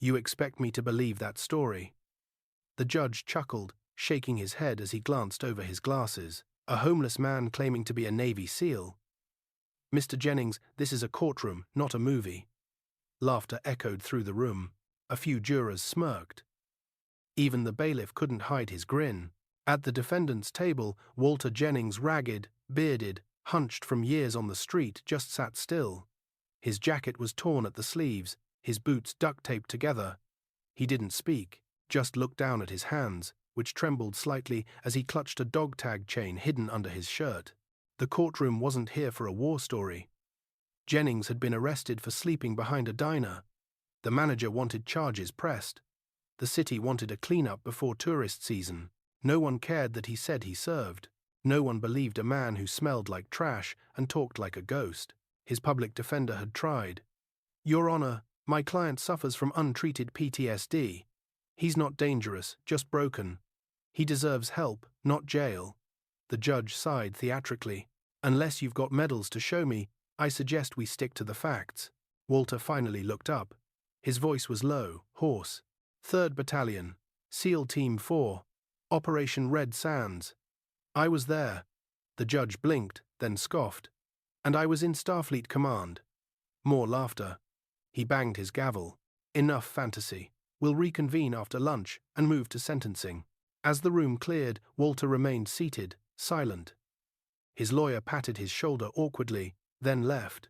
You expect me to believe that story? The judge chuckled, shaking his head as he glanced over his glasses. A homeless man claiming to be a Navy SEAL. Mr. Jennings, this is a courtroom, not a movie. Laughter echoed through the room. A few jurors smirked. Even the bailiff couldn't hide his grin. At the defendant's table, Walter Jennings, ragged, bearded, hunched from years on the street, just sat still. His jacket was torn at the sleeves, his boots duct-taped together. He didn't speak, just looked down at his hands, which trembled slightly as he clutched a dog tag chain hidden under his shirt. The courtroom wasn't here for a war story. Jennings had been arrested for sleeping behind a diner. The manager wanted charges pressed. The city wanted a cleanup before tourist season. No one cared that he said he served. No one believed a man who smelled like trash and talked like a ghost. His public defender had tried. Your Honor, my client suffers from untreated PTSD. He's not dangerous, just broken. He deserves help, not jail. The judge sighed theatrically. Unless you've got medals to show me, I suggest we stick to the facts. Walter finally looked up. His voice was low, hoarse. 3rd Battalion, SEAL Team 4, Operation Red Sands. I was there. The judge blinked, then scoffed. And I was in Starfleet Command. More laughter. He banged his gavel. Enough fantasy. We'll reconvene after lunch and move to sentencing. As the room cleared, Walter remained seated, silent. His lawyer patted his shoulder awkwardly, then left.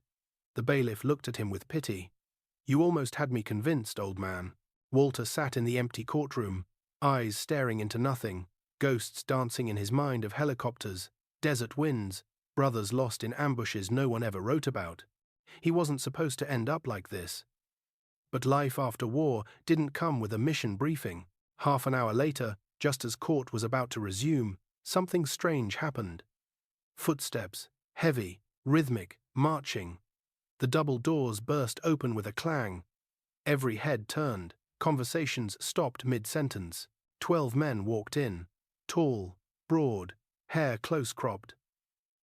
The bailiff looked at him with pity. You almost had me convinced, old man. Walter sat in the empty courtroom, eyes staring into nothing, ghosts dancing in his mind of helicopters, desert winds, brothers lost in ambushes no one ever wrote about. He wasn't supposed to end up like this. But life after war didn't come with a mission briefing. Half an hour later, just as court was about to resume, something strange happened. Footsteps, heavy, rhythmic, marching. The double doors burst open with a clang. Every head turned. Conversations stopped mid-sentence. 12 men walked in. Tall, broad, hair close-cropped.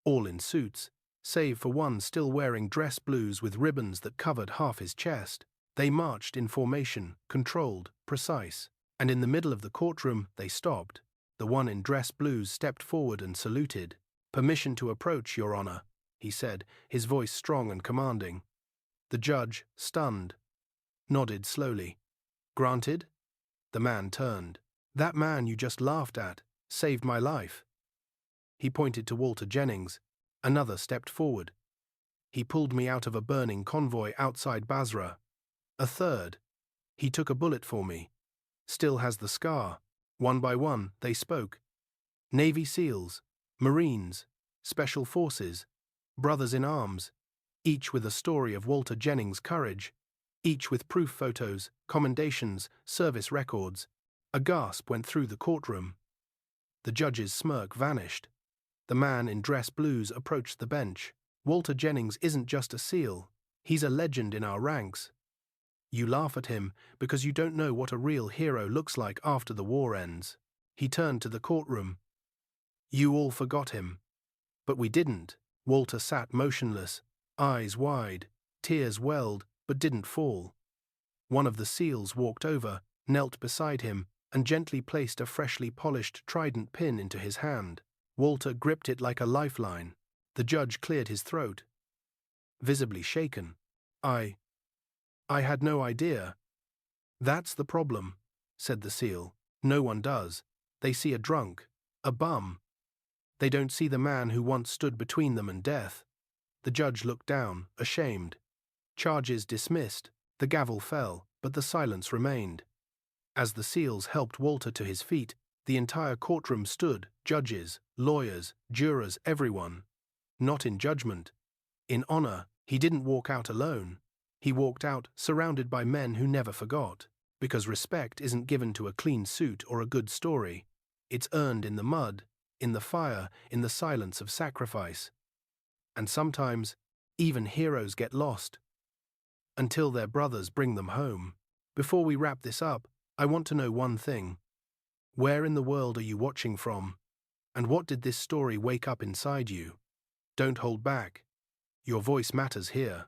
All in suits, save for one still wearing dress blues with ribbons that covered half his chest. They marched in formation, controlled, precise. And in the middle of the courtroom, they stopped. The one in dress blues stepped forward and saluted. Permission to approach, Your Honor, he said, his voice strong and commanding. The judge, stunned, nodded slowly. Granted? The man turned. That man you just laughed at saved my life. He pointed to Walter Jennings. Another stepped forward. He pulled me out of a burning convoy outside Basra. A third. He took a bullet for me. Still has the scar. One by one, they spoke. Navy SEALs, Marines, Special Forces, brothers in arms, each with a story of Walter Jennings' courage, each with proof photos, commendations, service records. A gasp went through the courtroom. The judge's smirk vanished. The man in dress blues approached the bench. Walter Jennings isn't just a SEAL, he's a legend in our ranks. You laugh at him because you don't know what a real hero looks like after the war ends. He turned to the courtroom. You all forgot him. But we didn't. Walter sat motionless, eyes wide, tears welled, but didn't fall. One of the SEALs walked over, knelt beside him, and gently placed a freshly polished trident pin into his hand. Walter gripped it like a lifeline. The judge cleared his throat. Visibly shaken. I had no idea. That's the problem, said the SEAL. No one does. They see a drunk, a bum. They don't see the man who once stood between them and death. The judge looked down, ashamed. Charges dismissed. The gavel fell, but the silence remained. As the SEALs helped Walter to his feet, the entire courtroom stood, judges, lawyers, jurors, everyone. Not in judgment. In honor. He didn't walk out alone. He walked out surrounded by men who never forgot, because respect isn't given to a clean suit or a good story. It's earned in the mud, in the fire, in the silence of sacrifice. And sometimes, even heroes get lost, until their brothers bring them home. Before we wrap this up, I want to know one thing. Where in the world are you watching from? And what did this story wake up inside you? Don't hold back. Your voice matters here.